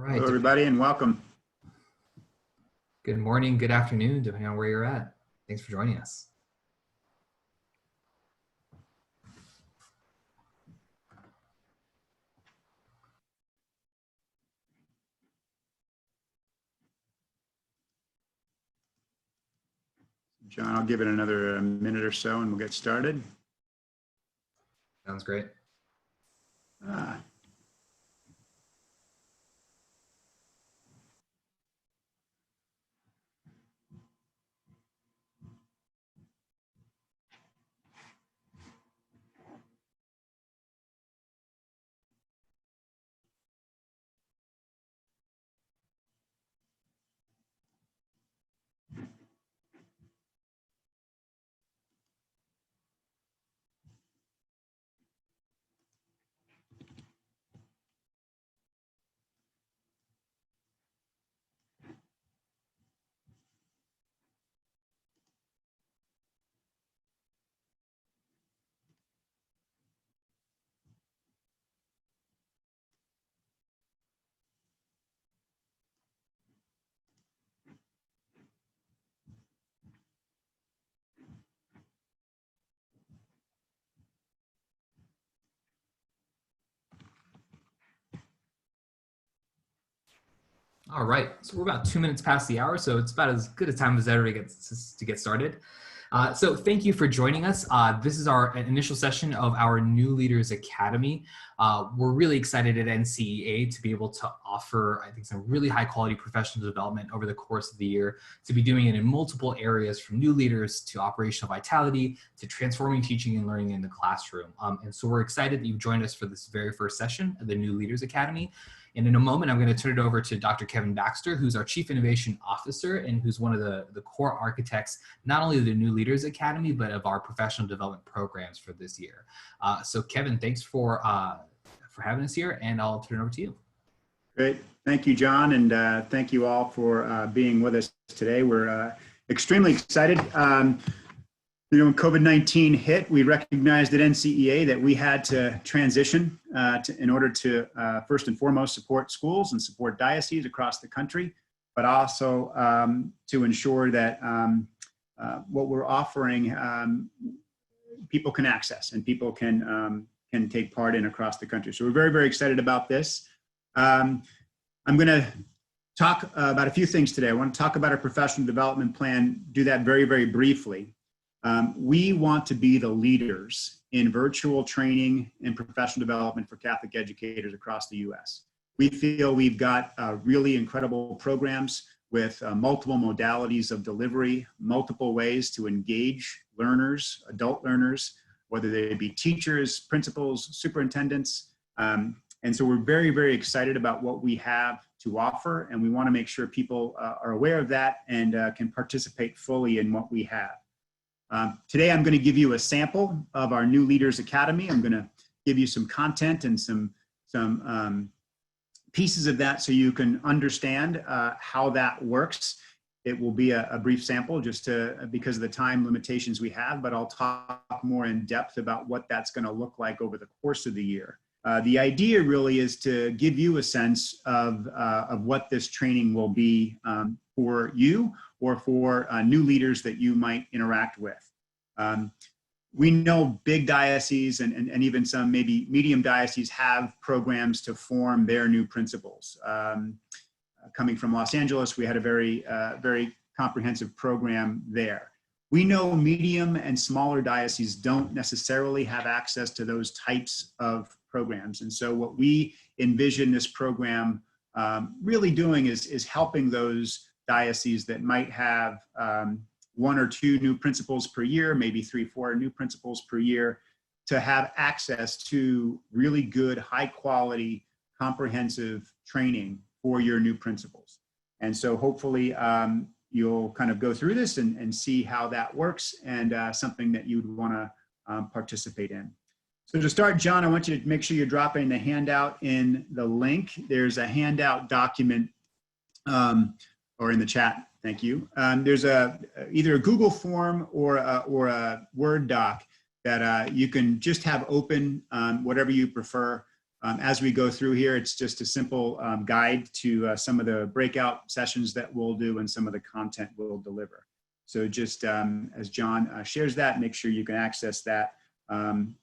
right. Hello, everybody, and welcome. Good morning, good afternoon, depending on where you're at. Thanks for joining us. John, I'll give it another minute or so and we'll get started. Sounds great. All right, so we're about 2 minutes past the hour, so it's about as good a time as ever to get started. So thank you for joining us. This is our initial session of our New Leaders Academy. We're really excited at NCEA to be able to offer, I think, some really high quality professional development over the course of the year, to be doing it in multiple areas, from new leaders to operational vitality to transforming teaching and learning in the classroom. And so we're excited that you've joined us for this very first session of the New Leaders Academy. And in a moment, I'm going to turn it over to Dr. Kevin Baxter, who's our Chief Innovation Officer and who's one of the core architects, not only of the New Leaders Academy, but of our professional development programs for this year. So Kevin, thanks for having us here, and I'll turn it over to you. Great. Thank you, John, and thank you all for being with us today. We're extremely excited. When COVID-19 hit, we recognized at NCEA that we had to transition in order to first and foremost support schools and support dioceses across the country, but also to ensure that what we're offering people can access and people can take part in across the country. So we're very, very excited about this. I'm going to talk about a few things today. I want to talk about our professional development plan, do that very, very briefly. We want to be the leaders in virtual training and professional development for Catholic educators across the U.S. We feel we've got really incredible programs with multiple modalities of delivery, multiple ways to engage learners, adult learners, whether they be teachers, principals, superintendents. And so we're very, very excited about what we have to offer, and we want to make sure people are aware of that and can participate fully in what we have. Today, I'm going to give you a sample of our New Leaders Academy. I'm going to give you some content and some pieces of that so you can understand how that works. It will be a brief sample just because of the time limitations we have, but I'll talk more in depth about what that's going to look like over the course of the year. The idea really is to give you a sense of what this training will be for you or for new leaders that you might interact with. We know big dioceses and even some maybe medium dioceses have programs to form their new principals. Coming from Los Angeles, we had a very comprehensive program there. We know medium and smaller dioceses don't necessarily have access to those types of programs. And so what we envision this program really doing is helping those dioceses that might have 1 or 2 new principals per year, maybe 3, 4 new principals per year, to have access to really good, high quality, comprehensive training for your new principals. And so hopefully you'll kind of go through this and see how that works, and something that you'd want to participate in. So to start, John, I want you to make sure you're dropping the handout in the link. There's a handout document or in the chat. Thank you. There's either a Google form or a Word doc that you can just have open, whatever you prefer. As we go through here, it's just a simple guide to some of the breakout sessions that we'll do and some of the content we'll deliver. So just as John shares that, make sure you can access that kind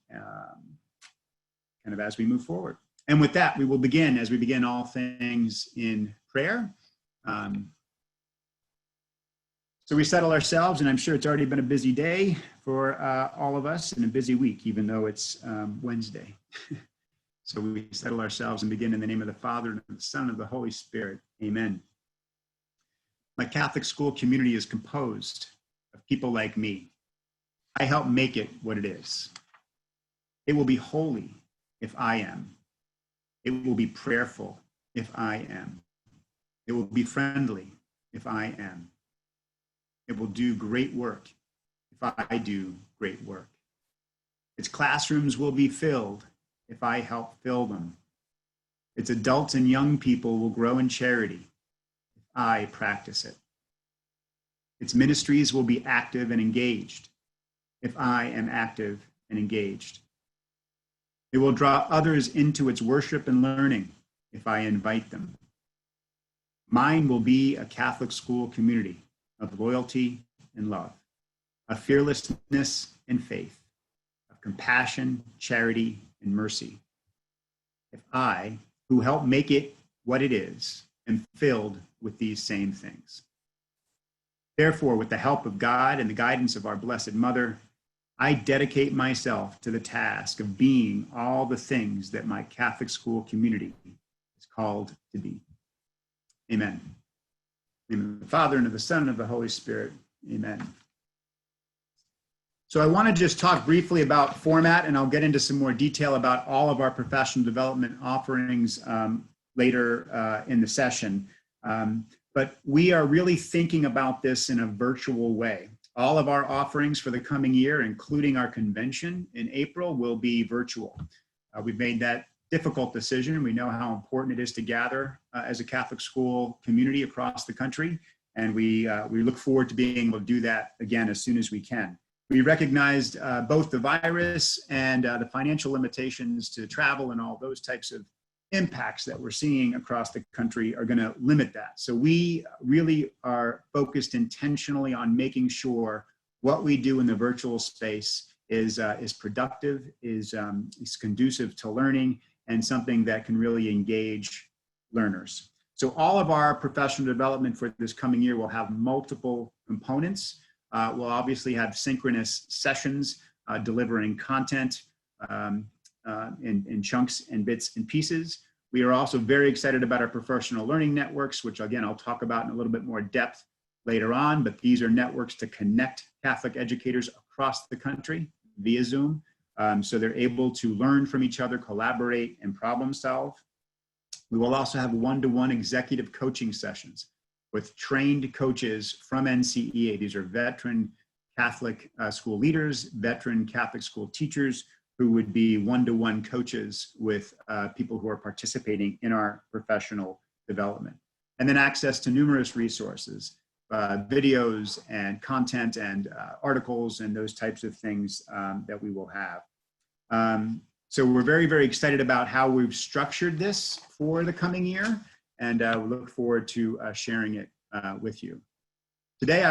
of as we move forward. And with that, we will begin, as we begin all things, in prayer. So we settle ourselves, and I'm sure it's already been a busy day for all of us and a busy week, even though it's Wednesday. So we settle ourselves and begin in the name of the Father, and of the Son, and of the Holy Spirit. Amen. My Catholic school community is composed of people like me. I help make it what it is. It will be holy if I am. It will be prayerful if I am. It will be friendly if I am. It will do great work if I do great work. Its classrooms will be filled if I help fill them. Its adults and young people will grow in charity if I practice it. Its ministries will be active and engaged if I am active and engaged. It will draw others into its worship and learning if I invite them. Mine will be a Catholic school community of loyalty and love, of fearlessness and faith, of compassion, charity, and mercy. If I, who help make it what it is, am filled with these same things. Therefore, with the help of God and the guidance of our Blessed Mother, I dedicate myself to the task of being all the things that my Catholic school community is called to be. Amen. In the name of the Father, and of the Son, and of the Holy Spirit. Amen. So I want to just talk briefly about format, and I'll get into some more detail about all of our professional development offerings later in the session. But we are really thinking about this in a virtual way. All of our offerings for the coming year, including our convention in April, will be virtual. We've made that difficult decision. We know how important it is to gather as a Catholic school community across the country, and we look forward to being able to do that again as soon as we can. We recognized both the virus and the financial limitations to travel and all those types of impacts that we're seeing across the country are going to limit that. So we really are focused intentionally on making sure what we do in the virtual space is productive, is conducive to learning, and something that can really engage learners. So all of our professional development for this coming year will have multiple components. We'll obviously have synchronous sessions delivering content in chunks and bits and pieces. We are also very excited about our professional learning networks, which again, I'll talk about in a little bit more depth later on, but these are networks to connect Catholic educators across the country via Zoom. So they're able to learn from each other, collaborate, and problem solve. We will also have one-to-one executive coaching sessions with trained coaches from NCEA. These are veteran Catholic school leaders, veteran Catholic school teachers who would be one-to-one coaches with people who are participating in our professional development. And then access to numerous resources, videos and content and articles and those types of things that we will have. So we're very, very excited about how we've structured this for the coming year, and we look forward to sharing it with you. Today,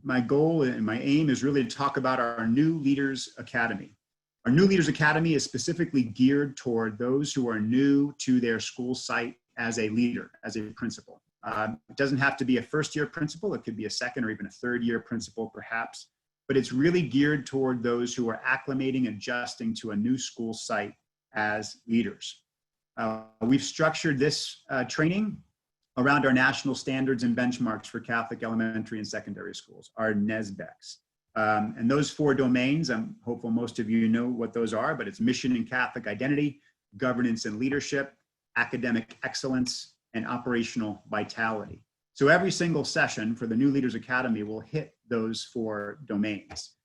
my goal and my aim is really to talk about our New Leaders Academy. Our New Leaders Academy is specifically geared toward those who are new to their school site as a leader, as a principal. It doesn't have to be a first-year principal. It could be a second or even a third-year principal, perhaps. But it's really geared toward those who are acclimating, adjusting to a new school site as leaders. We've structured this training around our national standards and benchmarks for Catholic elementary and secondary schools, our NESBECs. And those four domains, I'm hopeful most of you know what those are, but it's mission and Catholic identity, governance and leadership, academic excellence, and operational vitality. So every single session for the New Leaders Academy will hit those four domains.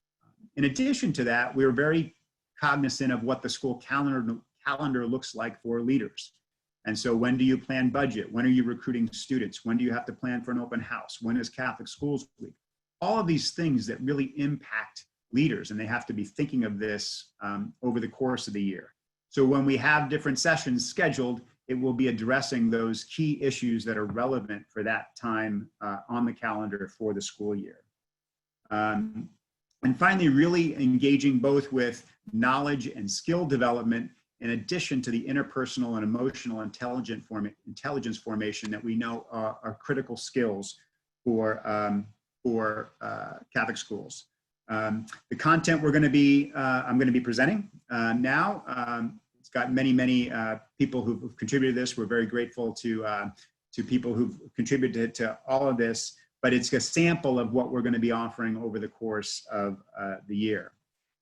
In addition to that, we're very cognizant of what the school calendar looks like for leaders. And so when do you plan budget? When are you recruiting students? When do you have to plan for an open house? When is Catholic Schools Week? All of these things that really impact leaders, and they have to be thinking of this over the course of the year. So when we have different sessions scheduled, it will be addressing those key issues that are relevant for that time on the calendar for the school year. And finally, really engaging both with knowledge and skill development in addition to the interpersonal and emotional intelligence formation that we know are critical skills for Catholic schools. The content I'm going to be presenting now. It's got many people who've contributed to this. We're very grateful to people who've contributed to all of this, but it's a sample of what we're going to be offering over the course of the year.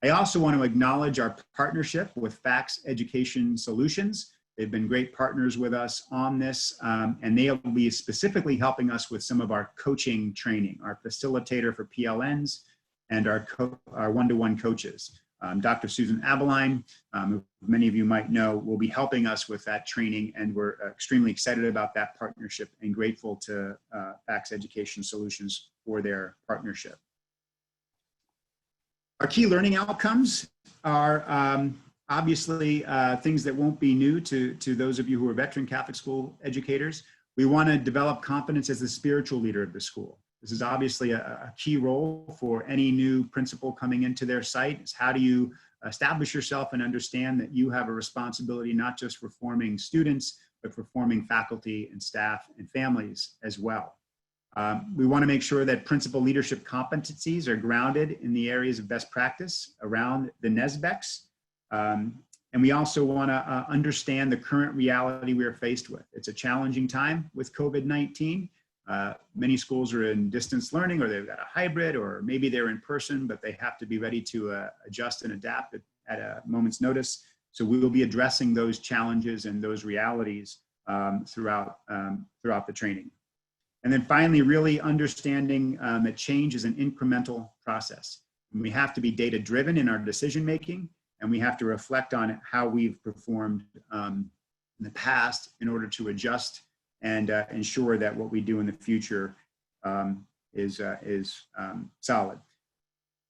I also want to acknowledge our partnership with FACS Education Solutions. They've been great partners with us on this, and they'll be specifically helping us with some of our coaching training, our facilitator for PLNs, and our one-to-one coaches. Dr. Susan Abeline, who many of you might know, will be helping us with that training, and we're extremely excited about that partnership and grateful to FACS Education Solutions for their partnership. Our key learning outcomes are obviously things that won't be new to those of you who are veteran Catholic school educators. We want to develop competence as the spiritual leader of the school. This is obviously a key role for any new principal coming into their site. Is how do you establish yourself and understand that you have a responsibility not just for forming students, but for forming faculty and staff and families as well. We want to make sure that principal leadership competencies are grounded in the areas of best practice around the NESBECs. And we also want to understand the current reality we are faced with. It's a challenging time with COVID-19. Many schools are in distance learning, or they've got a hybrid, or maybe they're in person, but they have to be ready to adjust and adapt at a moment's notice. So we will be addressing those challenges and those realities throughout the training. And then finally, really understanding that change is an incremental process. And we have to be data-driven in our decision-making, and we have to reflect on how we've performed in the past in order to adjust and ensure that what we do in the future is solid.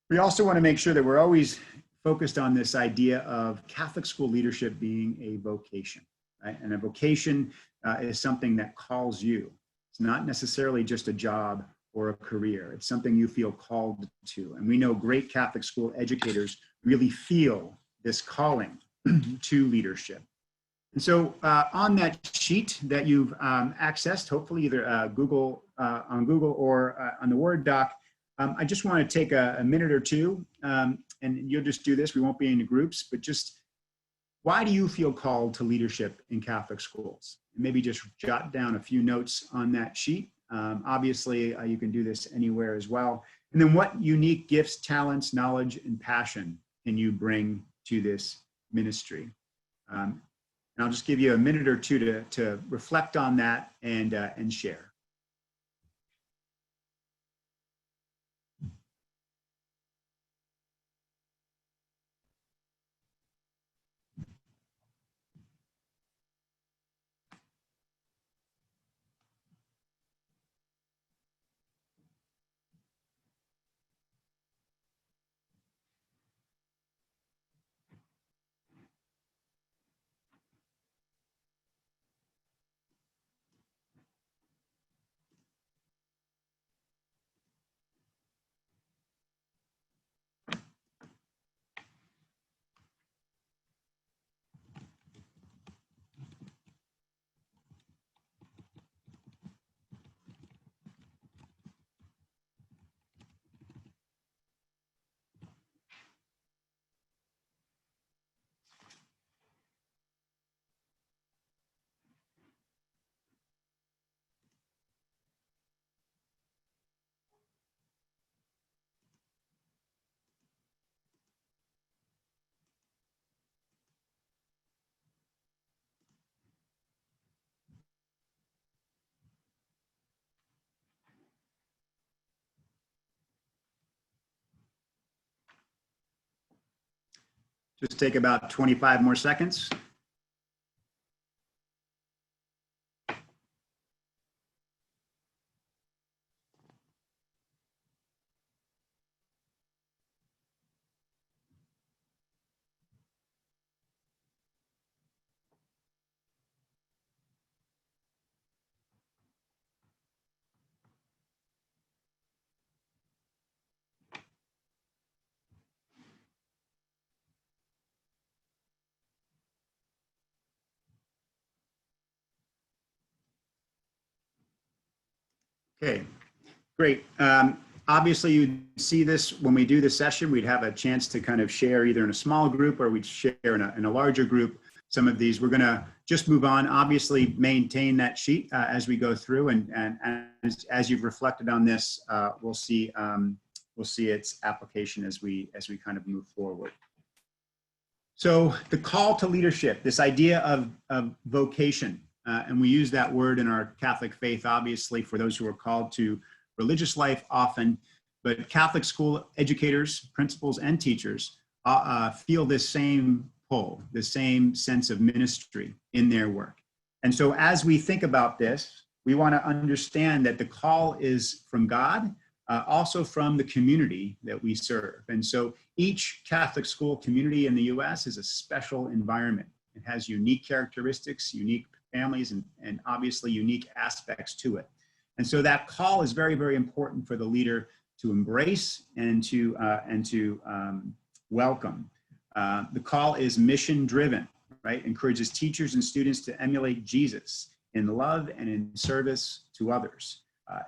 We also want to make sure that we're always focused on this idea of Catholic school leadership being a vocation, right? And a vocation is something that calls you. It's not necessarily just a job or a career. It's something you feel called to. And we know great Catholic school educators really feel this calling to leadership. And so on that sheet that you've accessed, hopefully either on Google or on the Word doc, I just want to take a minute or two, and you'll just do this. We won't be in groups, but just why do you feel called to leadership in Catholic schools? And maybe just jot down a few notes on that sheet. Obviously, you can do this anywhere as well. And then what unique gifts, talents, knowledge, and passion can you bring to this ministry? And I'll just give you a minute or two to reflect on that and share. Just take about 25 more seconds. Okay, great. Obviously, you see this when we do the session, we'd have a chance to kind of share either in a small group or we'd share in a larger group some of these. We're going to just move on, obviously maintain that sheet as we go through, and as you've reflected on this, we'll see its application as we kind of move forward. So the call to leadership, this idea of vocation, and we use that word in our Catholic faith, obviously, for those who are called to religious life often, but Catholic school educators, principals, and teachers feel this same pull, the same sense of ministry in their work. And so as we think about this, we want to understand that the call is from God, also from the community that we serve. And so each Catholic school community in the US is a special environment. It has unique characteristics, unique families, and obviously unique aspects to it. And so that call is very, very important for the leader to embrace and to welcome. The call is mission driven, right? Encourages teachers and students to emulate Jesus in love and in service to others.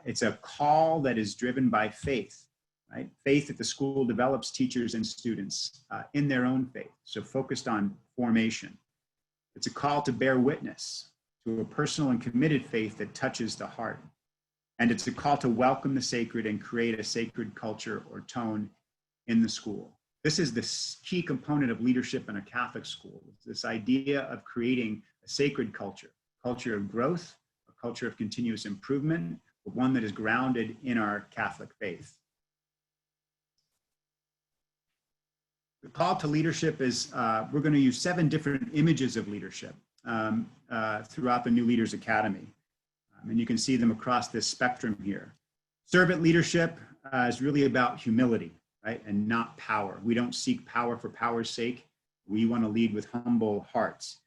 It's a call that is driven by faith, right? Faith that the school develops teachers and students in their own faith, so focused on formation. It's a call to bear witness to a personal and committed faith that touches the heart. And it's a call to welcome the sacred and create a sacred culture or tone in the school. This is the key component of leadership in a Catholic school, this idea of creating a sacred culture of growth, a culture of continuous improvement, but one that is grounded in our Catholic faith. The call to leadership is, we're going to use 7 different images of leadership throughout the New Leaders Academy. And you can see them across this spectrum here. Servant leadership is really about humility, right? And not power. We don't seek power for power's sake. We want to lead with humble hearts.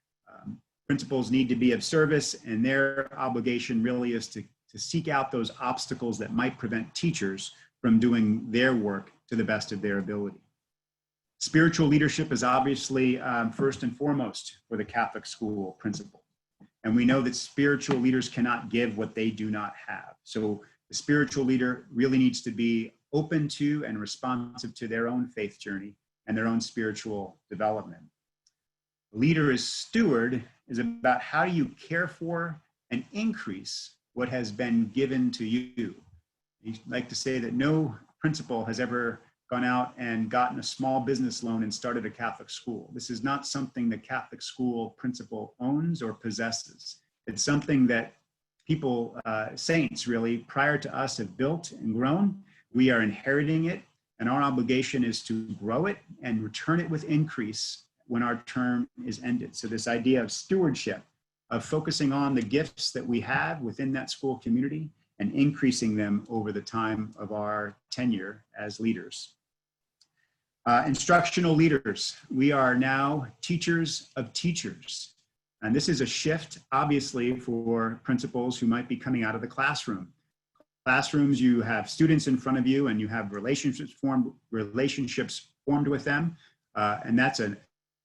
Principals need to be of service, and their obligation really is to seek out those obstacles that might prevent teachers from doing their work to the best of their ability. Spiritual leadership is obviously first and foremost for the Catholic school principal. And we know that spiritual leaders cannot give what they do not have. So the spiritual leader really needs to be open to and responsive to their own faith journey and their own spiritual development. The leader as steward is about how you care for and increase what has been given to you. You like to say that no principal has ever gone out and gotten a small business loan and started a Catholic school. This is not something the Catholic school principal owns or possesses. It's something that people, saints really, prior to us have built and grown. We are inheriting it, and our obligation is to grow it and return it with increase when our term is ended. So this idea of stewardship, of focusing on the gifts that we have within that school community and increasing them over the time of our tenure as leaders. Instructional leaders. We are now teachers of teachers. And this is a shift, obviously, for principals who might be coming out of the classroom. Classrooms, you have students in front of you and you have relationships formed with them. And that's a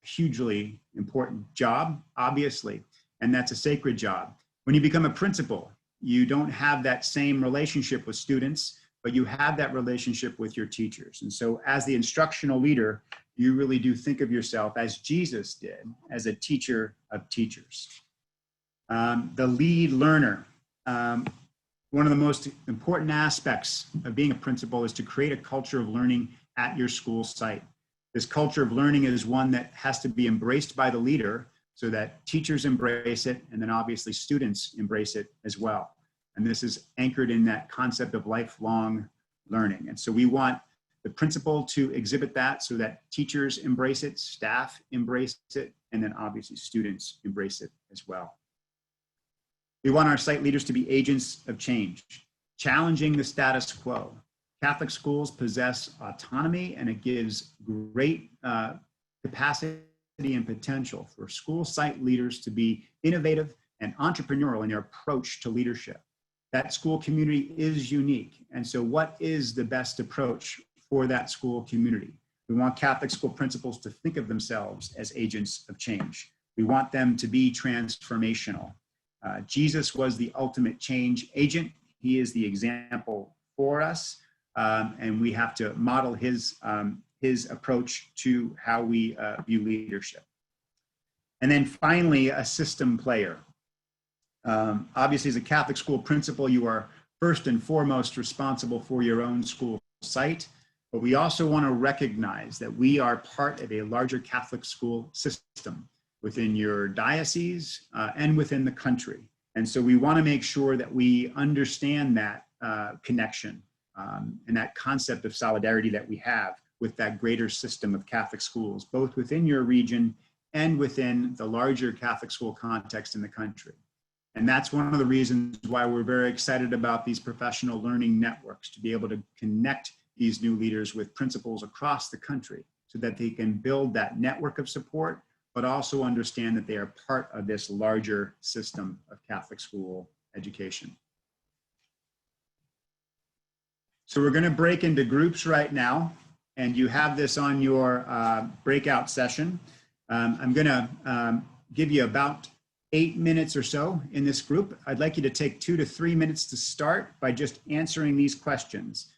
hugely important job, obviously. And that's a sacred job. When you become a principal, you don't have that same relationship with students, but you have that relationship with your teachers. And so as the instructional leader, you really do think of yourself as Jesus did, as a teacher of teachers. The lead learner. One of the most important aspects of being a principal is to create a culture of learning at your school site. This culture of learning is one that has to be embraced by the leader so that teachers embrace it, and then obviously students embrace it as well. And this is anchored in that concept of lifelong learning. And so we want the principal to exhibit that so that teachers embrace it, staff embrace it, and then obviously students embrace it as well. We want our site leaders to be agents of change, challenging the status quo. Catholic schools possess autonomy, and it gives great capacity and potential for school site leaders to be innovative and entrepreneurial in their approach to leadership. That school community is unique. And so what is the best approach for that school community? We want Catholic school principals to think of themselves as agents of change. We want them to be transformational. Jesus was the ultimate change agent. he is the example for us, and we have to model his approach to how we view leadership. And then finally, a system player. Obviously, as a Catholic school principal, you are first and foremost responsible for your own school site, but we also want to recognize that we are part of a larger Catholic school system within your diocese and within the country. And so we want to make sure that we understand that connection and that concept of solidarity that we have with that greater system of Catholic schools, both within your region and within the larger Catholic school context in the country. And that's one of the reasons why we're very excited about these professional learning networks, to be able to connect these new leaders with principals across the country so that they can build that network of support, but also understand that they are part of this larger system of Catholic school education. So we're going to break into groups right now, and you have this on your breakout session. I'm going to give you about 8 minutes or so in this group. I'd like you to take 2 to 3 minutes to start by just answering these questions.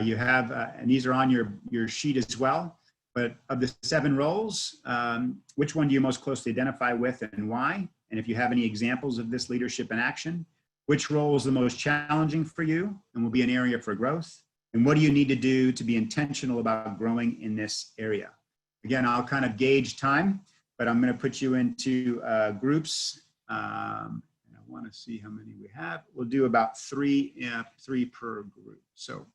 You have, and these are on your sheet as well, but of the 7 roles, which one do you most closely identify with and why? And if you have any examples of this leadership in action, which role is the most challenging for you and will be an area for growth? And what do you need to do to be intentional about growing in this area? Again, I'll kind of gauge time, but I'm going to put you into groups. And I want to see how many we have. We'll do about three per group. So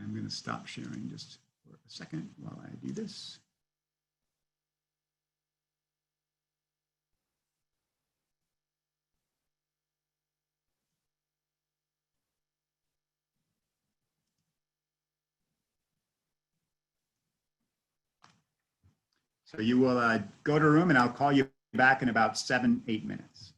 I'm going to stop sharing just for a second while I do this. So you will go to a room and I'll call you back in about 7-8 minutes.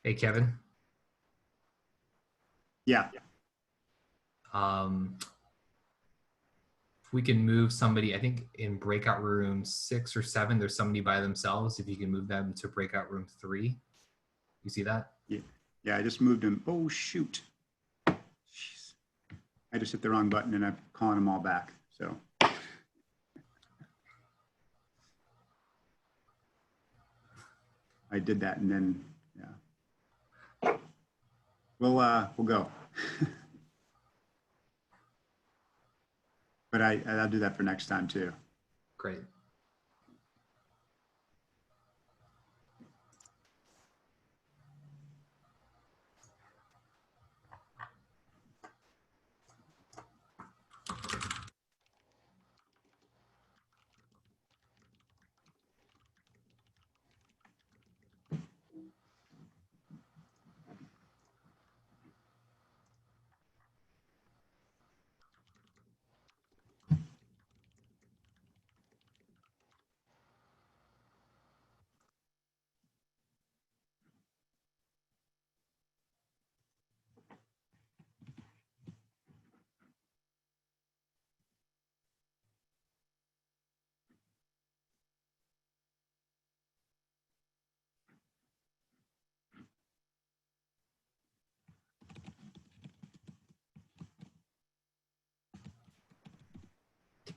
Hey, Kevin. Yeah. If we can move somebody, I think in breakout room 6 or 7, there's somebody by themselves. If you can move them to breakout room 3, you see that? Yeah, I just moved him. Oh, shoot. Jeez. I just hit the wrong button and I'm calling them all back. So. I did that and then, yeah. We'll go. But I'll do that for next time too. Great.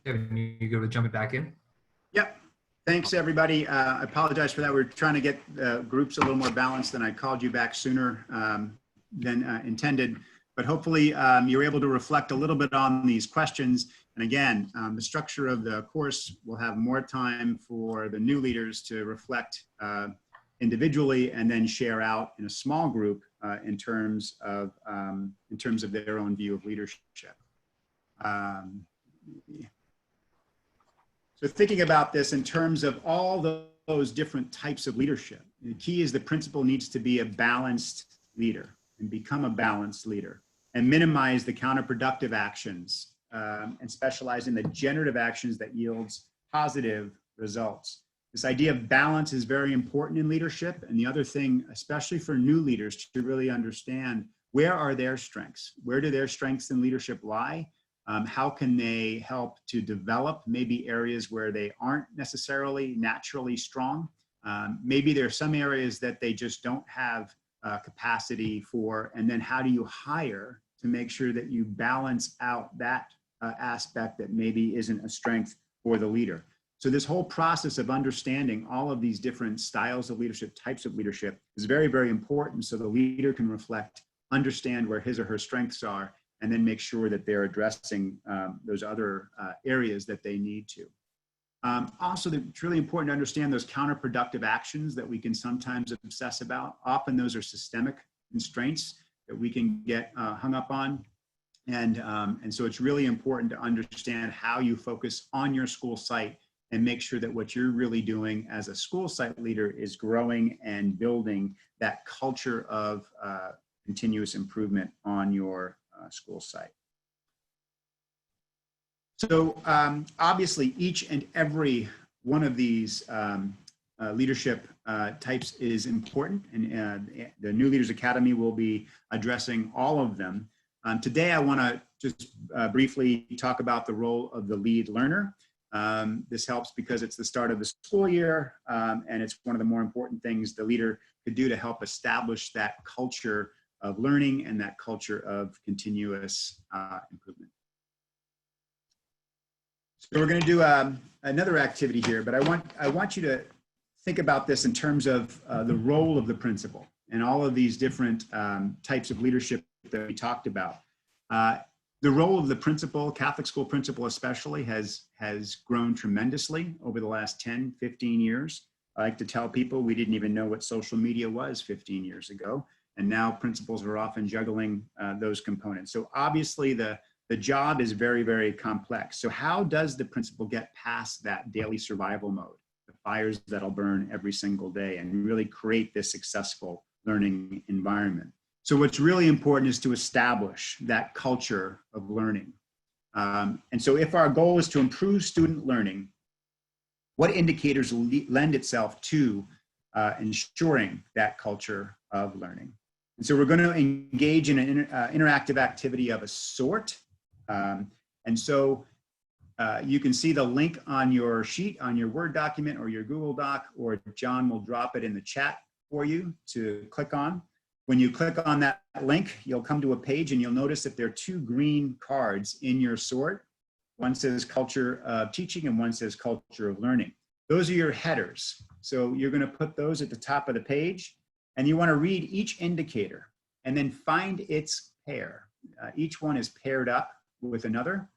Kevin, you good with jumping back in? Yep. Thanks, everybody. I apologize for that. We're trying to get groups a little more balanced, than I called you back sooner than intended. But hopefully you're able to reflect a little bit on these questions. And again, the structure of the course will have more time for the new leaders to reflect individually and then share out in a small group in terms of their own view of leadership. So thinking about this in terms of all those different types of leadership, the key is the principal needs to be a balanced leader and become a balanced leader and minimize the counterproductive actions and specialize in the generative actions that yields positive results. This idea of balance is very important in leadership. And the other thing, especially for new leaders, to really understand where are their strengths? Where do their strengths in leadership lie? How can they help to develop maybe areas where they aren't necessarily naturally strong? Maybe there are some areas that they just don't have capacity for, and then how do you hire to make sure that you balance out that aspect that maybe isn't a strength for the leader? So this whole process of understanding all of these different styles of leadership, types of leadership, is very, very important so the leader can reflect, understand where his or her strengths are, and then make sure that they're addressing those other areas that they need to. Also, it's really important to understand those counterproductive actions that we can sometimes obsess about. Often those are systemic constraints that we can get hung up on. And so it's really important to understand how you focus on your school site and make sure that what you're really doing as a school site leader is growing and building that culture of continuous improvement on your school site. So obviously each and every one of these leadership types is important, and the New Leaders Academy will be addressing all of them. Today I want to just briefly talk about the role of the lead learner. This helps because it's the start of the school year, and it's one of the more important things the leader could do to help establish that culture of learning and that culture of continuous improvement. So we're going to do another activity here, but I want you to think about this in terms of the role of the principal and all of these different types of leadership that we talked about. The role of the principal, Catholic school principal especially, has grown tremendously over the last 10, 15 years. I like to tell people we didn't even know what social media was 15 years ago. And now principals are often juggling those components. So obviously the job is very, very complex. So how does the principal get past that daily survival mode, the fires that'll burn every single day, and really create this successful learning environment? So what's really important is to establish that culture of learning. And so if our goal is to improve student learning, what indicators lend itself to ensuring that culture of learning? And so we're going to engage in an interactive activity of a sort. And so you can see the link on your sheet, on your Word document or your Google Doc, or John will drop it in the chat for you to click on. When you click on that link, you'll come to a page and you'll notice that there are two green cards in your sort. One says culture of teaching and one says culture of learning. Those are your headers. So you're going to put those at the top of the page, and you want to read each indicator and then find its pair. Each one is paired up with another.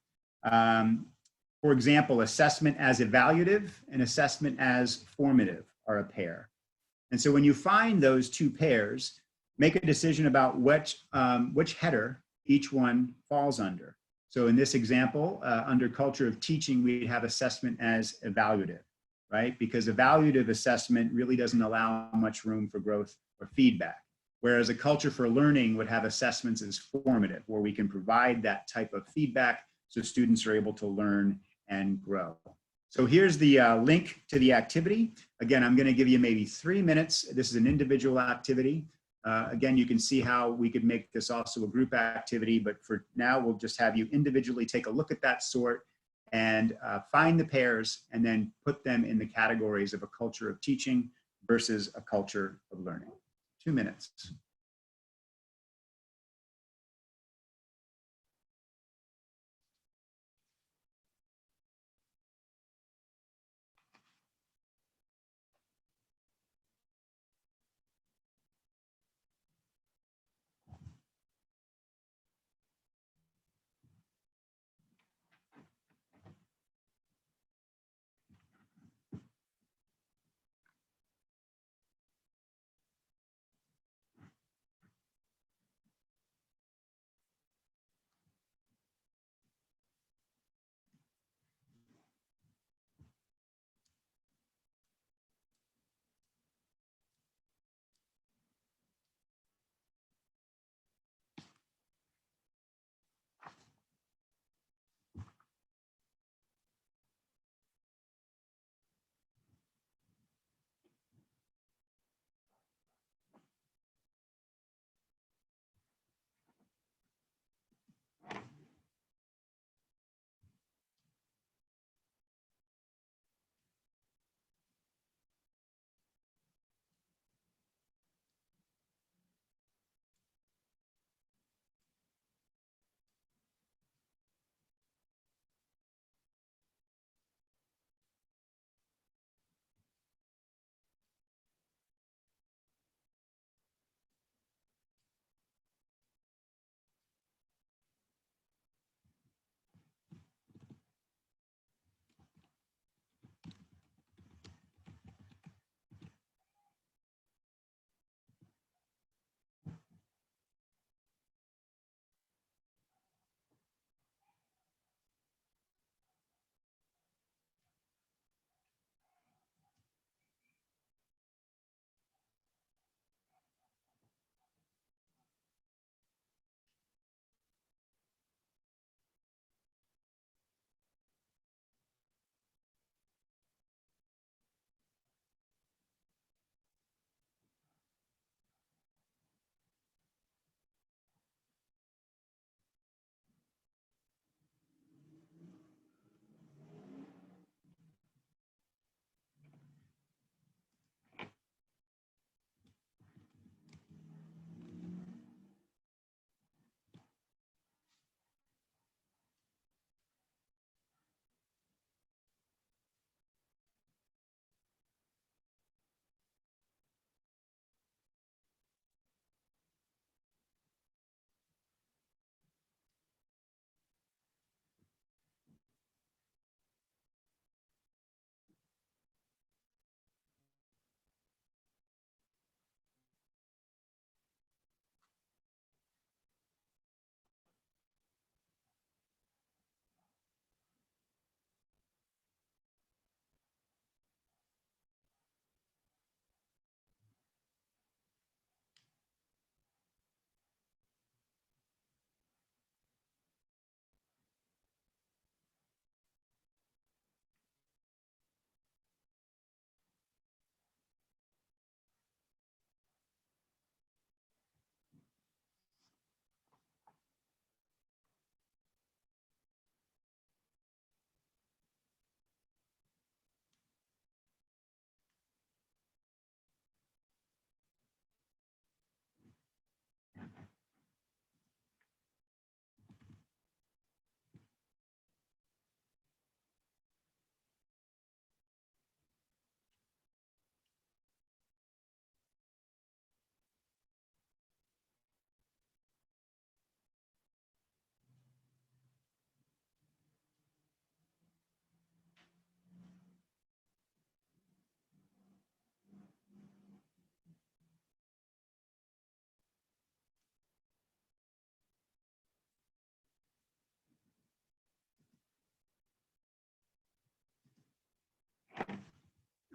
For example, assessment as evaluative and assessment as formative are a pair. And so when you find those two pairs, make a decision about which header each one falls under. So in this example, under culture of teaching, we'd have assessment as evaluative, right? Because evaluative assessment really doesn't allow much room for growth or feedback. Whereas a culture for learning would have assessments as formative, where we can provide that type of feedback so students are able to learn and grow. So here's the link to the activity. Again, I'm going to give you maybe 3 minutes. This is an individual activity. Again, you can see how we could make this also a group activity, but for now, we'll just have you individually take a look at that sort and find the pairs and then put them in the categories of a culture of teaching versus a culture of learning. 2 minutes.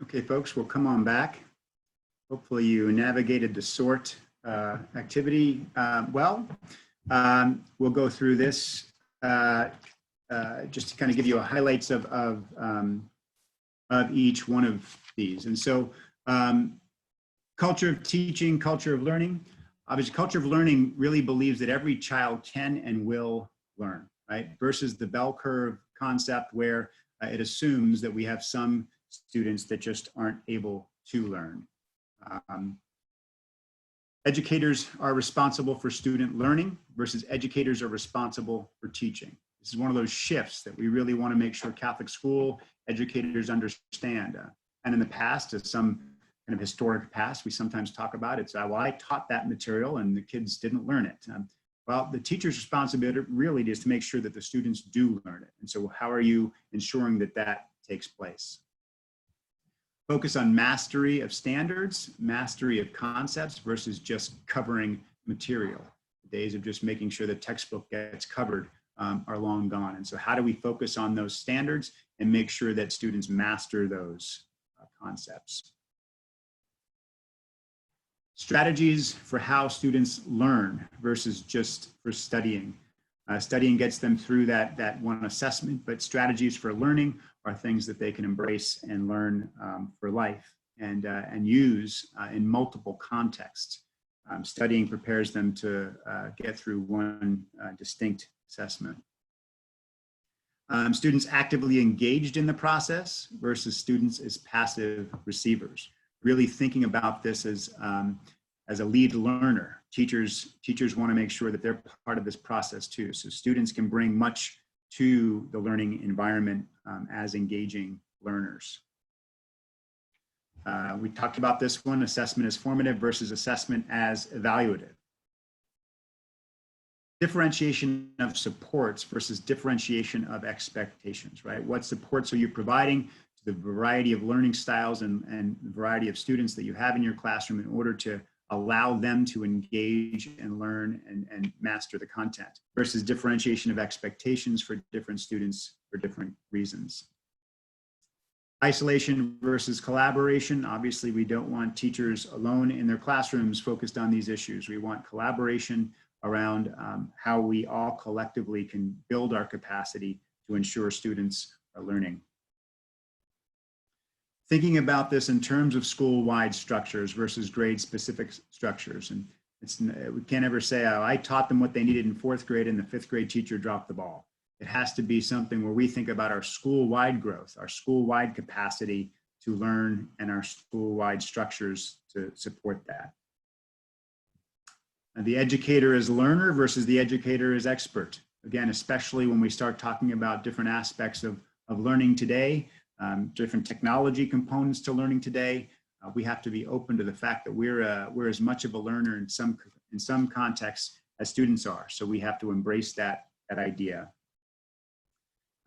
Okay, folks, we'll come on back. Hopefully you navigated the sort activity well. We'll go through this just to kind of give you a highlights of each one of these. And so culture of teaching, culture of learning. Obviously, culture of learning really believes that every child can and will learn, right? Versus the bell curve concept where it assumes that we have some students that just aren't able to learn. Educators are responsible for student learning versus educators are responsible for teaching. This is one of those shifts that we really want to make sure Catholic school educators understand. And in the past, as some kind of historic past, we sometimes talk about it. So, well, I taught that material and the kids didn't learn it. Well, the teacher's responsibility really is to make sure that the students do learn it. And so how are you ensuring that that takes place? Focus on mastery of standards, mastery of concepts versus just covering material. The days of just making sure the textbook gets covered are long gone. And so how do we focus on those standards and make sure that students master those concepts? Strategies for how students learn versus just for studying. Studying gets them through that one assessment, but strategies for learning are things that they can embrace and learn for life and use in multiple contexts. Studying prepares them to get through one distinct assessment. Students actively engaged in the process versus students as passive receivers. Really thinking about this as a lead learner. Teachers want to make sure that they're part of this process too. So students can bring much to the learning environment as engaging learners. We talked about this one, assessment as formative versus assessment as evaluative. Differentiation of supports versus differentiation of expectations, right? What supports are you providing to the variety of learning styles and variety of students that you have in your classroom in order to allow them to engage and learn and master the content versus differentiation of expectations for different students for different reasons. Isolation versus collaboration. Obviously, we don't want teachers alone in their classrooms focused on these issues. We want collaboration around how we all collectively can build our capacity to ensure students are learning. Thinking about this in terms of school-wide structures versus grade-specific structures. And we can't ever say, oh, I taught them what they needed in 4th grade and the 5th grade teacher dropped the ball. It has to be something where we think about our school-wide growth, our school-wide capacity to learn, and our school-wide structures to support that. And the educator is learner versus the educator is expert. Again, especially when we start talking about different aspects of learning today, different technology components to learning today, we have to be open to the fact that we're as much of a learner in some contexts as students are. So we have to embrace that idea.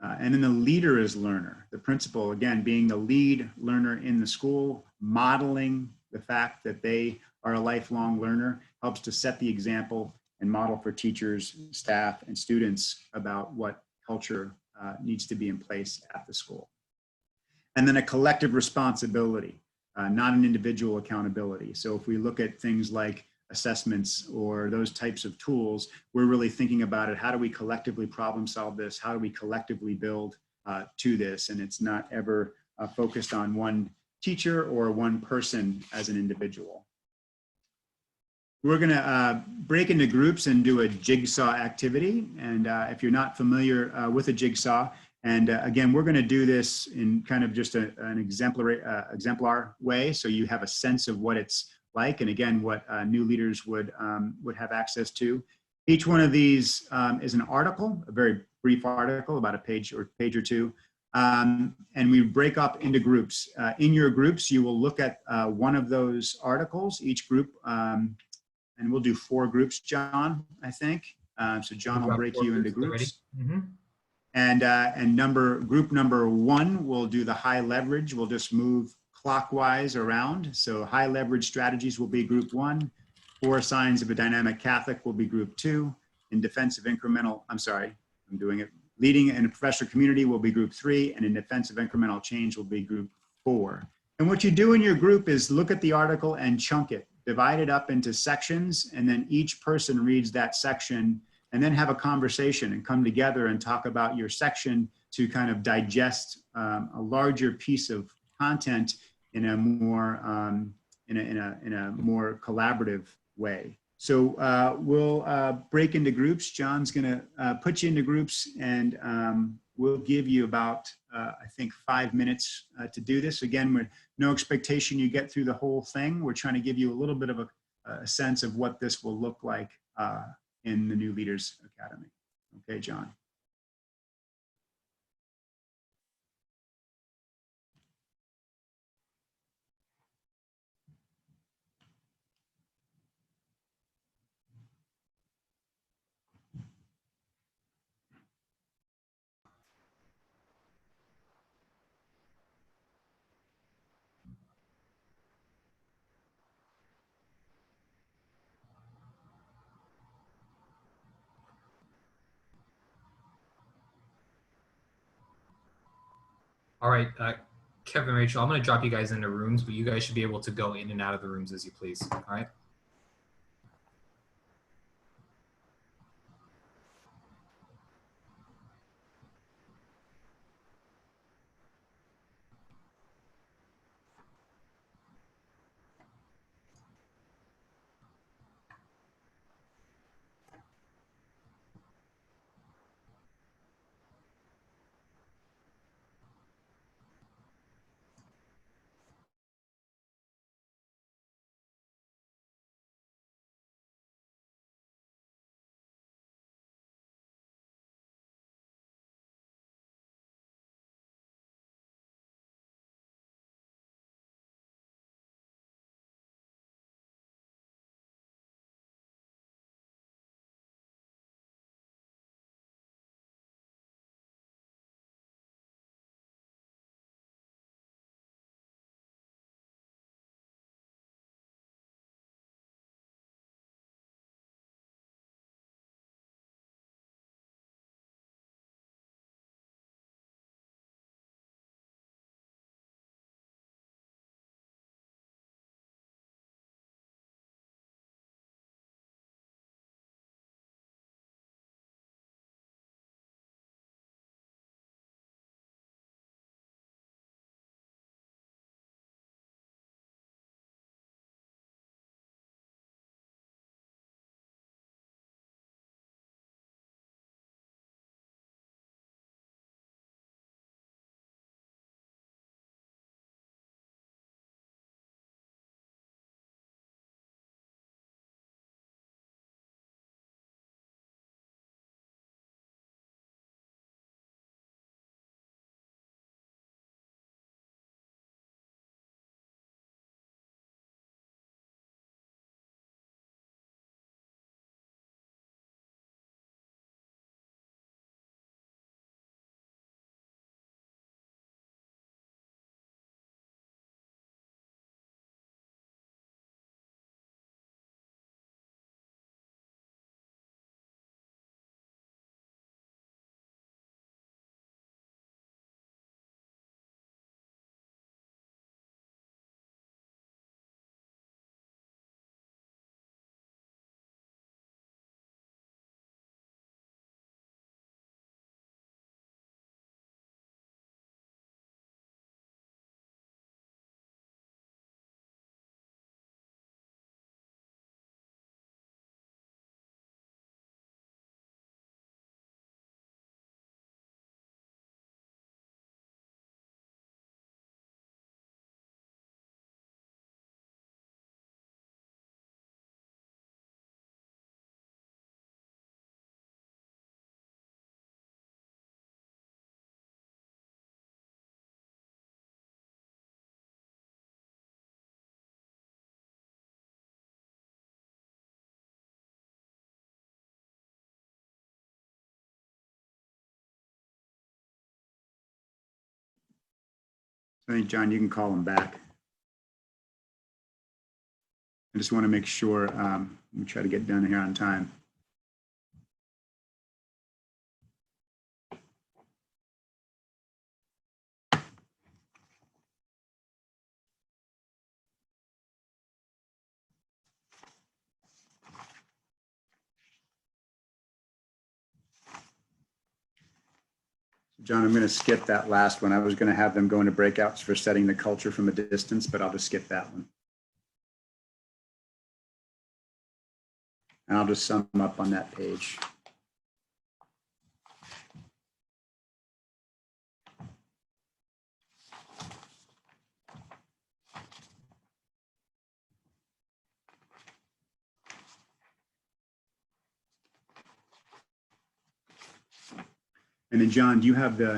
And then the leader is learner. The principal, again, being the lead learner in the school, modeling the fact that they are a lifelong learner, helps to set the example and model for teachers, staff, and students about what culture needs to be in place at the school. And then a collective responsibility, not an individual accountability. So if we look at things like assessments or those types of tools, we're really thinking about it. How do we collectively problem solve this? How do we collectively build to this? And it's not ever focused on one teacher or one person as an individual. We're going to break into groups and do a jigsaw activity. And if you're not familiar with a jigsaw, and again, we're going to do this in kind of just an exemplar way, so you have a sense of what it's like, and again, what new leaders would have access to. Each one of these is an article, a very brief article, about a page or two, and we break up into groups. In your groups, you will look at one of those articles, each group, and we'll do 4 groups, John, I think. So John will break you into groups. Mm-hmm. And group number 1 will do the high leverage. We'll just move clockwise around. So high leverage strategies will be group 1. 4 signs of a dynamic Catholic will be group 2. In defensive incremental, leading in a professional community will be group 3. And in defensive incremental change will be group 4. And what you do in your group is look at the article and chunk it, divide it up into sections, and then each person reads that section, and then have a conversation and come together and talk about your section to kind of digest a larger piece of content in a more in a more collaborative way. So we'll break into groups. John's going to put you into groups, and we'll give you about I think 5 minutes to do this. Again, we're no expectation you get through the whole thing. We're trying to give you a little bit of a sense of what this will look like in the New Leaders Academy. Okay, John. All right, Kevin, Rachel, I'm going to drop you guys into rooms, but you guys should be able to go in and out of the rooms as you please. All right. I think, John, you can call him back. I just want to make sure we try to get done here on time. John, I'm going to skip that last one. I was going to have them go into breakouts for setting the culture from a distance, but I'll just skip that one. And I'll just sum up on that page. And then John, do you have the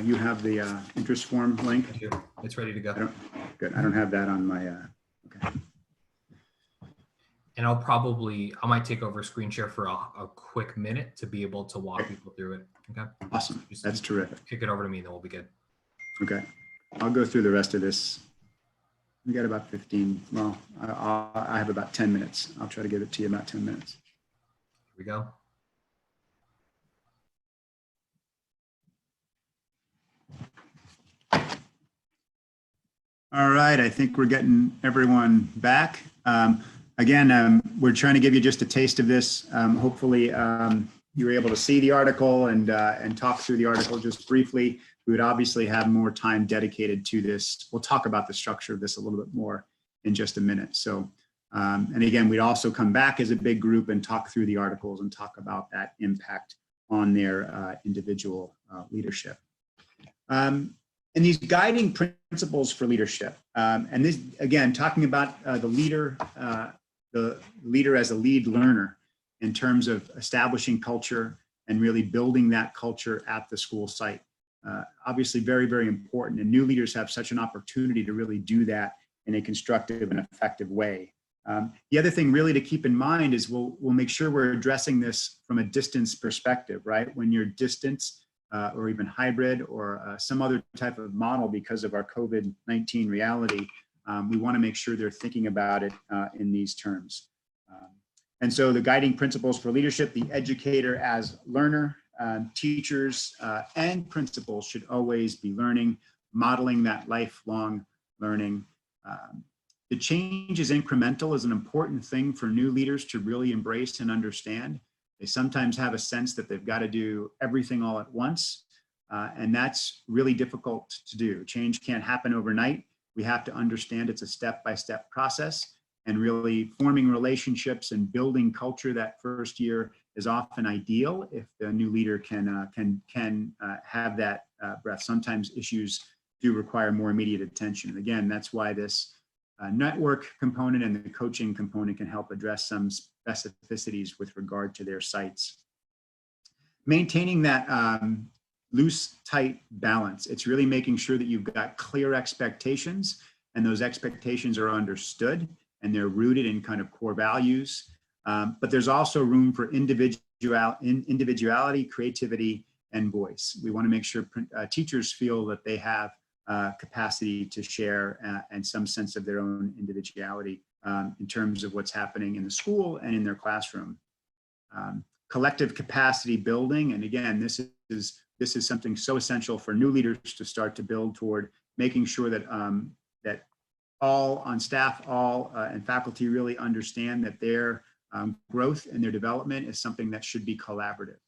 interest form link? Thank you. It's ready to go. Good. I don't have that on my. Okay. And I might take over screen share for a quick minute to be able to walk people through it. Okay. Awesome. That's terrific. Kick it over to me, then we'll be good. Okay. I'll go through the rest of this. We got about 15. Well, I have about 10 minutes. I'll try to give it to you about 10 minutes. Here we go. All right, I think we're getting everyone back. Again, we're trying to give you just a taste of this. Hopefully, you were able to see the article and talk through the article just briefly. We would obviously have more time dedicated to this. We'll talk about the structure of this a little bit more in just a minute. So, and again, we'd also come back as a big group and talk through the articles and talk about that impact on their individual leadership. And these guiding principles for leadership, and this again talking about the leader as a lead learner in terms of establishing culture and really building that culture at the school site. Obviously, very, very important. And new leaders have such an opportunity to really do that in a constructive and effective way. The other thing really to keep in mind is we'll make sure we're addressing this from a distance perspective, right? When you're distance, or even hybrid or some other type of model because of our COVID-19 reality, we want to make sure they're thinking about it in these terms. And so the guiding principles for leadership, the educator as learner, teachers and principals should always be learning, modeling that lifelong learning. The change is incremental is an important thing for new leaders to really embrace and understand. They sometimes have a sense that they've got to do everything all at once, and that's really difficult to do. Change can't happen overnight. We have to understand it's a step-by-step process, and really forming relationships and building culture that first year is often ideal if the new leader can have that breadth. Sometimes issues do require more immediate attention. And again, that's why this network component and the coaching component can help address some specificities with regard to their sites. Maintaining that loose, tight balance. It's really making sure that you've got clear expectations and those expectations are understood and they're rooted in kind of core values. But there's also room for individuality, creativity, and voice. We want to make sure teachers feel that they have capacity to share and some sense of their own individuality in terms of what's happening in the school and in their classroom. Collective capacity building, and again, this is something so essential for new leaders to start to build toward, making sure that that all on staff, and faculty really understand that their growth and their development is something that should be collaborative.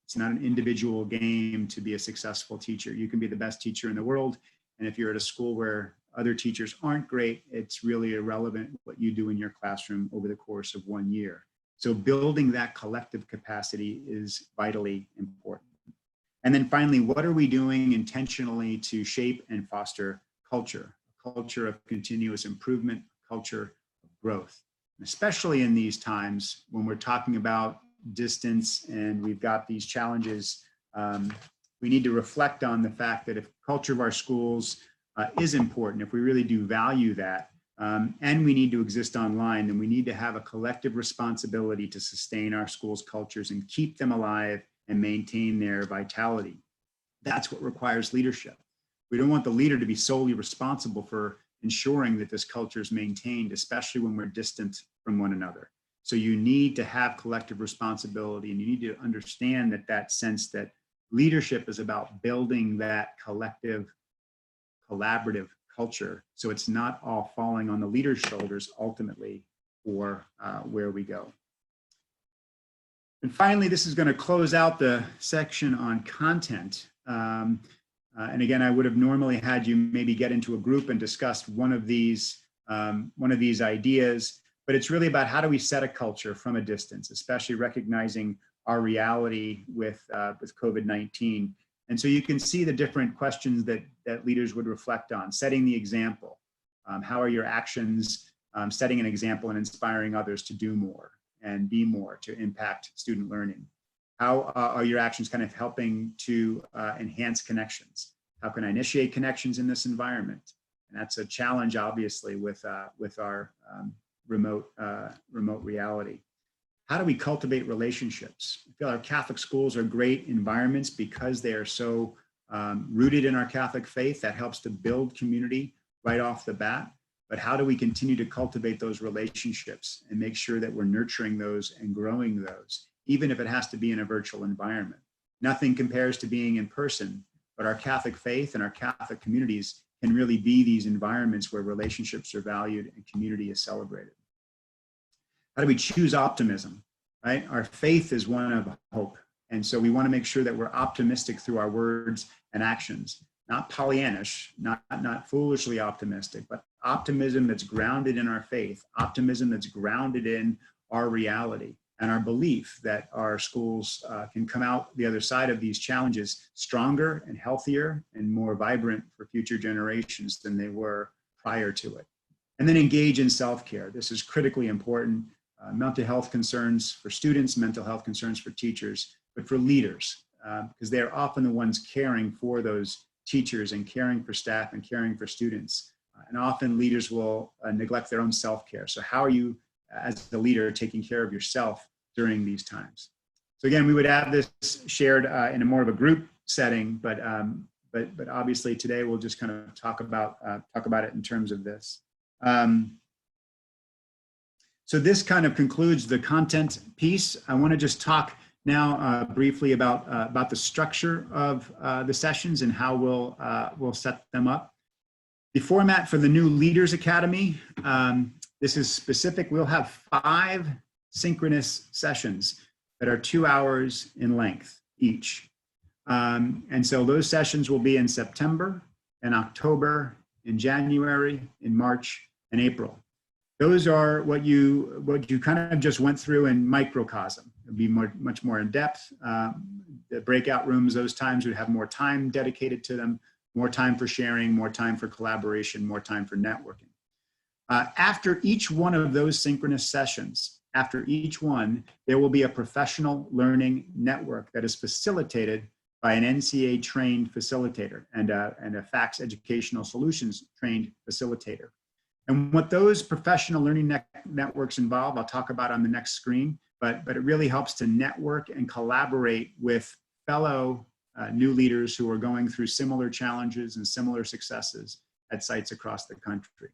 It's not an individual game to be a successful teacher. You can be the best teacher in the world, and if you're at a school where other teachers aren't great, it's really irrelevant what you do in your classroom over the course of 1 year. So building that collective capacity is vitally important. And then finally, what are we doing intentionally to shape and foster culture? A culture of continuous improvement, culture of growth. And especially in these times when we're talking about distance and we've got these challenges, we need to reflect on the fact that if culture of our schools is important, if we really do value that, and we need to exist online, then we need to have a collective responsibility to sustain our schools' cultures and keep them alive and maintain their vitality. That's what requires leadership. We don't want the leader to be solely responsible for ensuring that this culture is maintained, especially when we're distant from one another. So you need to have collective responsibility, and you need to understand that sense that leadership is about building that collective, collaborative culture. So it's not all falling on the leader's shoulders ultimately for where we go. And finally, this is going to close out the section on content. And again, I would have normally had you maybe get into a group and discuss one of these ideas, but it's really about how do we set a culture from a distance, especially recognizing our reality with COVID-19. And so you can see the different questions that leaders would reflect on. Setting the example. How are your actions setting an example and inspiring others to do more and be more to impact student learning? How are your actions kind of helping to enhance connections? How can I initiate connections in this environment? And that's a challenge, obviously, with our remote reality. How do we cultivate relationships? I feel our Catholic schools are great environments because they are so rooted in our Catholic faith. That helps to build community right off the bat. But how do we continue to cultivate those relationships and make sure that we're nurturing those and growing those, even if it has to be in a virtual environment? Nothing compares to being in person, but our Catholic faith and our Catholic communities can really be these environments where relationships are valued and community is celebrated. How do we choose optimism, right? Our faith is one of hope. And so we want to make sure that we're optimistic through our words and actions, not Pollyannish, not foolishly optimistic, but optimism that's grounded in our faith, optimism that's grounded in our reality and our belief that our schools can come out the other side of these challenges stronger and healthier and more vibrant for future generations than they were prior to it. And then engage in self-care. This is critically important. Mental health concerns for students, mental health concerns for teachers, but for leaders, because they're often the ones caring for those teachers and caring for staff and caring for students. And often leaders will neglect their own self-care. So how are you, as the leader, taking care of yourself during these times? So again, we would have this shared in a more of a group setting, but obviously today we'll just kind of talk about it in terms of this. So this kind of concludes the content piece. I want to just talk now briefly about the structure of the sessions and how we'll set them up. The format for the new Leaders Academy, this is specific. We'll have 5 synchronous sessions that are 2 hours in length each. And so those sessions will be in September, in October, in January, in March, and April. Those are what you kind of just went through in microcosm. It'd be much more in depth. The breakout rooms, those times would have more time dedicated to them, more time for sharing, more time for collaboration, more time for networking. After each one of those synchronous sessions, after each one, there will be a professional learning network that is facilitated by an NCA trained facilitator and a FACS Educational Solutions trained facilitator. And what those professional learning networks involve, I'll talk about on the next screen, but it really helps to network and collaborate with fellow new leaders who are going through similar challenges and similar successes at sites across the country.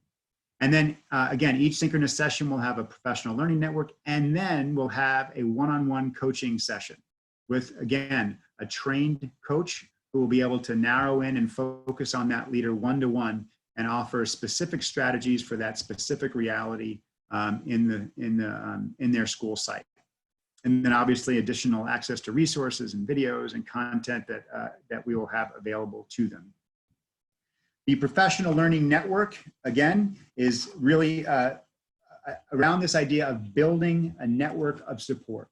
And then again, each synchronous session will have a professional learning network, and then we'll have a one-on-one coaching session with, again, a trained coach who will be able to narrow in and focus on that leader one-to-one and offer specific strategies for that specific reality in their school site. And then obviously additional access to resources and videos and content that we will have available to them. The Professional Learning Network, again, is really around this idea of building a network of support.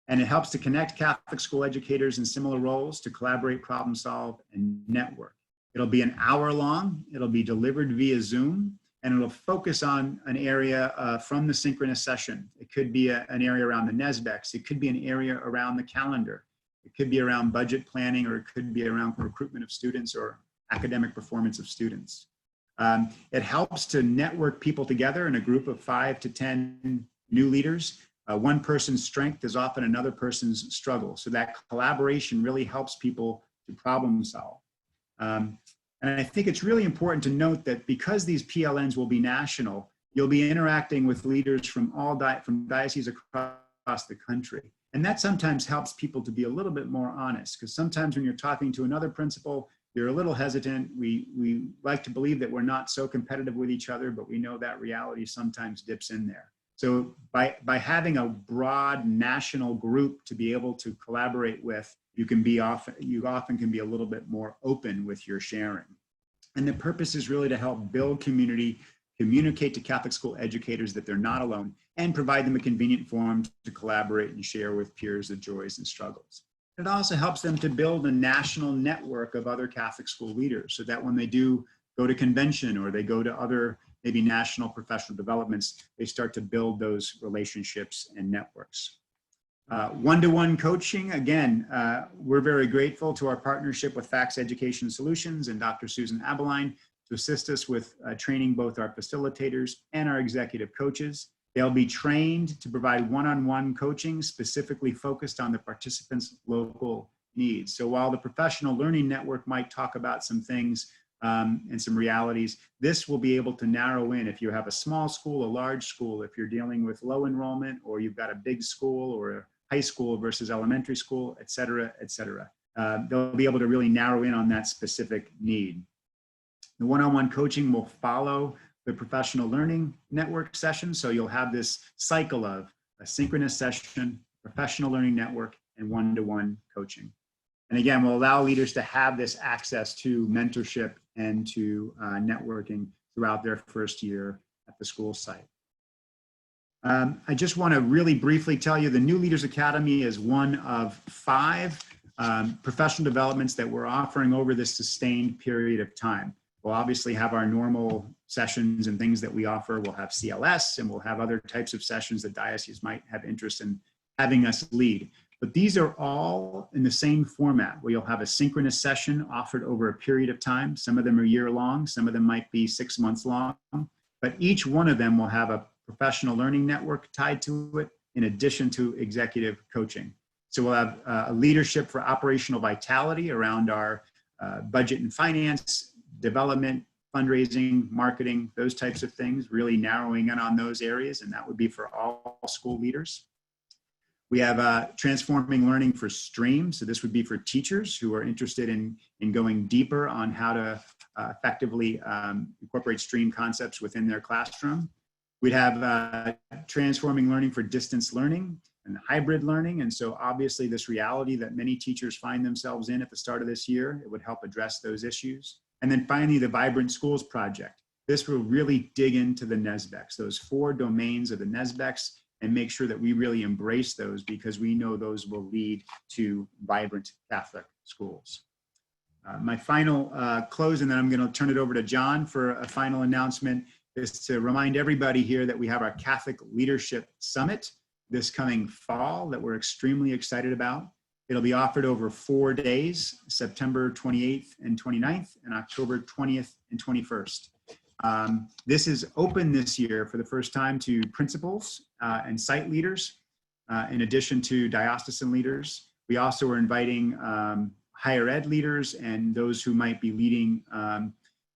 And it helps to connect Catholic school educators in similar roles to collaborate, problem solve, and network. It'll be an hour long, it'll be delivered via Zoom, and it'll focus on an area from the synchronous session. It could be an area around the NESBECs, it could be an area around the calendar, it could be around budget planning, or it could be around recruitment of students or academic performance of students. It helps to network people together in a group of 5 to 10 new leaders. One person's strength is often another person's struggle. So that collaboration really helps people to problem solve. And I think it's really important to note that because these PLNs will be national, you'll be interacting with leaders from from dioceses across the country. And that sometimes helps people to be a little bit more honest, because sometimes when you're talking to another principal, you're a little hesitant. We like to believe that we're not so competitive with each other, but we know that reality sometimes dips in there. So by having a broad national group to be able to collaborate with you often can be a little bit more open with your sharing. And the purpose is really to help build community, communicate to Catholic school educators that they're not alone, and provide them a convenient forum to collaborate and share with peers the joys and struggles. It also helps them to build a national network of other Catholic school leaders, so that when they do go to convention or they go to other maybe national professional developments, they start to build those relationships and networks. One-to-one coaching, again, we're very grateful to our partnership with Fax Education Solutions and Dr. Susan Abeline to assist us with training both our facilitators and our executive coaches. They'll be trained to provide one-on-one coaching specifically focused on the participants' local needs. So while the Professional Learning Network might talk about some things and some realities, this will be able to narrow in if you have a small school, a large school, if you're dealing with low enrollment, or you've got a big school or a high school versus elementary school, et cetera, et cetera. They'll be able to really narrow in on that specific need. The one-on-one coaching will follow the Professional Learning Network session. So you'll have this cycle of a synchronous session, Professional Learning Network, and one-to-one coaching. And again, we'll allow leaders to have this access to mentorship and to networking throughout their first year at the school site. I just want to really briefly tell you the New Leaders Academy is one of 5 professional developments that we're offering over this sustained period of time. We'll obviously have our normal sessions and things that we offer. We'll have CLS, and we'll have other types of sessions that dioceses might have interest in having us lead. But these are all in the same format, where you'll have a synchronous session offered over a period of time. Some of them are year-long, some of them might be 6 months long, but each one of them will have a professional learning network tied to it, in addition to executive coaching. So we'll have a leadership for operational vitality around our budget and finance, development, fundraising, marketing, those types of things, really narrowing in on those areas, and that would be for all school leaders. We have transforming learning for STREAM. So this would be for teachers who are interested in going deeper on how to effectively incorporate STREAM concepts within their classroom. We'd have transforming learning for distance learning and hybrid learning. And so obviously this reality that many teachers find themselves in at the start of this year, it would help address those issues. And then finally, the Vibrant Schools Project. This will really dig into the NSBECs, those 4 domains of the NSBECs, and make sure that we really embrace those, because we know those will lead to vibrant Catholic schools. My final close, and then I'm going to turn it over to John for a final announcement, is to remind everybody here that we have our Catholic Leadership Summit this coming fall that we're extremely excited about. It'll be offered over 4 days, September 28th and 29th, and October 20th and 21st. This is open this year for the first time to principals and site leaders, in addition to diocesan leaders. We also are inviting higher ed leaders and those who might be leading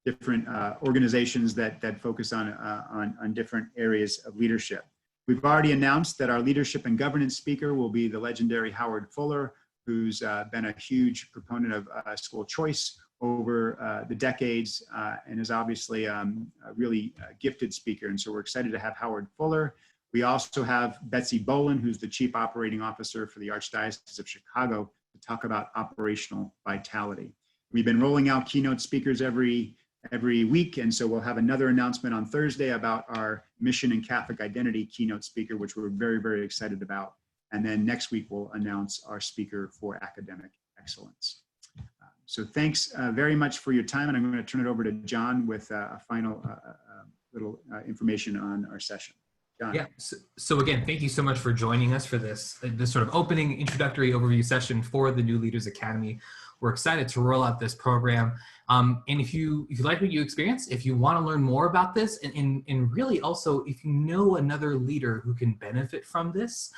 different organizations that focus on different areas of leadership. We've already announced that our leadership and governance speaker will be the legendary Howard Fuller, who's been a huge proponent of school choice over the decades and is obviously a really gifted speaker. And so we're excited to have Howard Fuller. We also have Betsy Bolin, who's the Chief Operating Officer for the Archdiocese of Chicago, to talk about operational vitality. We've been rolling out keynote speakers every week, and so we'll have another announcement on Thursday about our Mission and Catholic Identity keynote speaker, which we're very, very excited about. And then next week, we'll announce our speaker for academic excellence. So thanks very much for your time, and I'm going to turn it over to John with a final little information on our session. John. Yeah, so again, thank you so much for joining us for this sort of opening introductory overview session for the New Leaders Academy. We're excited to roll out this program. And if you like what you experienced, if you want to learn more about this, and really also if you know another leader who can benefit from this,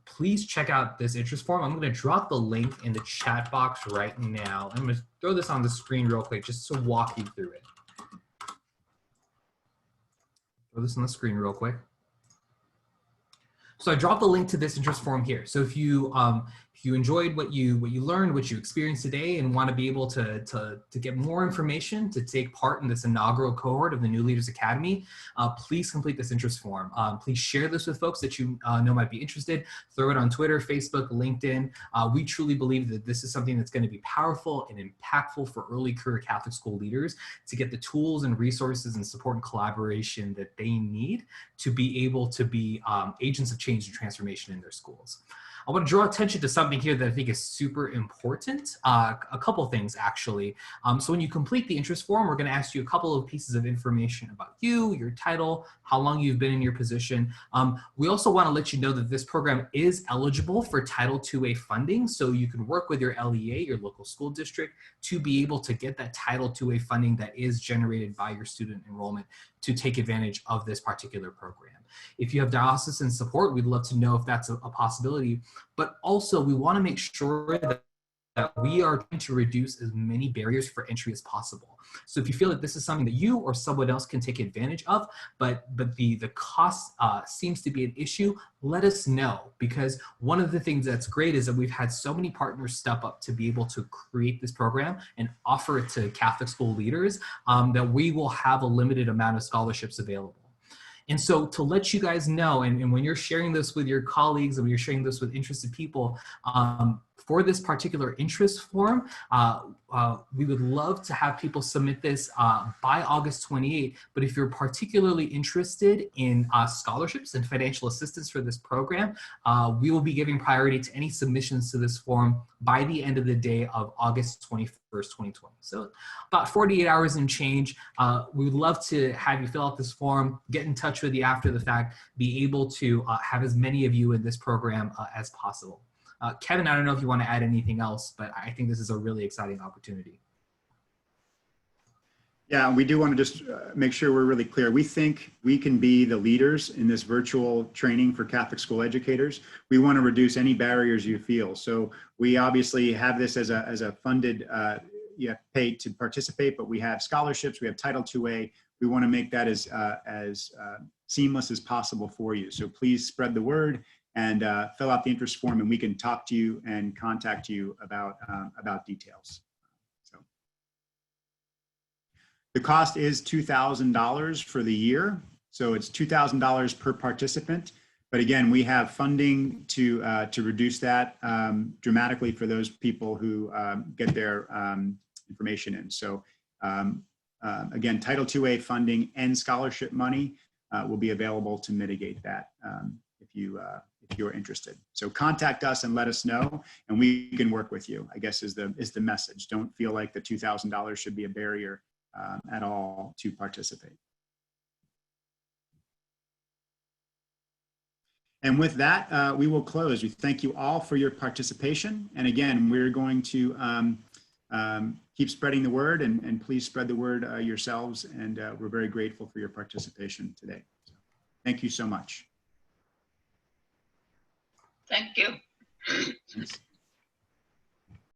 please check out this interest form. I'm going to drop the link in the chat box right now. I'm going to throw this on the screen real quick just to walk you through it. Throw this on the screen real quick. So I dropped the link to this interest form here. So if you if you enjoyed what you learned, what you experienced today, and want to be able to get more information to take part in this inaugural cohort of the New Leaders Academy, please complete this interest form. Please share this with folks that you know might be interested. Throw it on Twitter, Facebook, LinkedIn. We truly believe that this is something that's going to be powerful and impactful for early career Catholic school leaders to get the tools and resources and support and collaboration that they need to be able to be agents of change and transformation in their schools. I want to draw attention to something here that I think is super important. A couple things, actually. So when you complete the interest form, we're going to ask you a couple of pieces of information about you, your title, how long you've been in your position. We also want to let you know that this program is eligible for Title IIA funding. So you can work with your LEA, your local school district, to be able to get that Title IIA funding that is generated by your student enrollment to take advantage of this particular program. If you have diocesan support, we'd love to know if that's a possibility. But also, we want to make sure that we are trying to reduce as many barriers for entry as possible. So if you feel that this is something that you or someone else can take advantage of, but the cost seems to be an issue, let us know. Because one of the things that's great is that we've had so many partners step up to be able to create this program and offer it to Catholic school leaders that we will have a limited amount of scholarships available. And so to let you guys know, and when you're sharing this with your colleagues and when you're sharing this with interested people, for this particular interest form, we would love to have people submit this by August 28th. But if you're particularly interested in scholarships and financial assistance for this program, we will be giving priority to any submissions to this form by the end of the day of August 21st, 2020. So about 48 hours and change. We would love to have you fill out this form, get in touch with you after the fact, be able to have as many of you in this program as possible. Kevin, I don't know if you want to add anything else, but I think this is a really exciting opportunity. Yeah, we do want to just make sure we're really clear. We think we can be the leaders in this virtual training for Catholic school educators. We want to reduce any barriers you feel. So we obviously have this as a funded, you have paid to participate, but we have scholarships, we have Title IIA. We want to make that as seamless as possible for you. So please spread the word and fill out the interest form, and we can talk to you and contact you about details. So the cost is $2,000 for the year. So it's $2,000 per participant. But again, we have funding to reduce that dramatically for those people who get their information in. So again, Title IIA funding and scholarship money will be available to mitigate that if you're interested. So contact us and let us know, and we can work with you, I guess is the message. Don't feel like the $2,000 should be a barrier at all to participate. And with that, we will close. We thank you all for your participation. And again, we're going to keep spreading the word, and please spread the word yourselves. And we're very grateful for your participation today. So, thank you so much. Thank you. Thanks.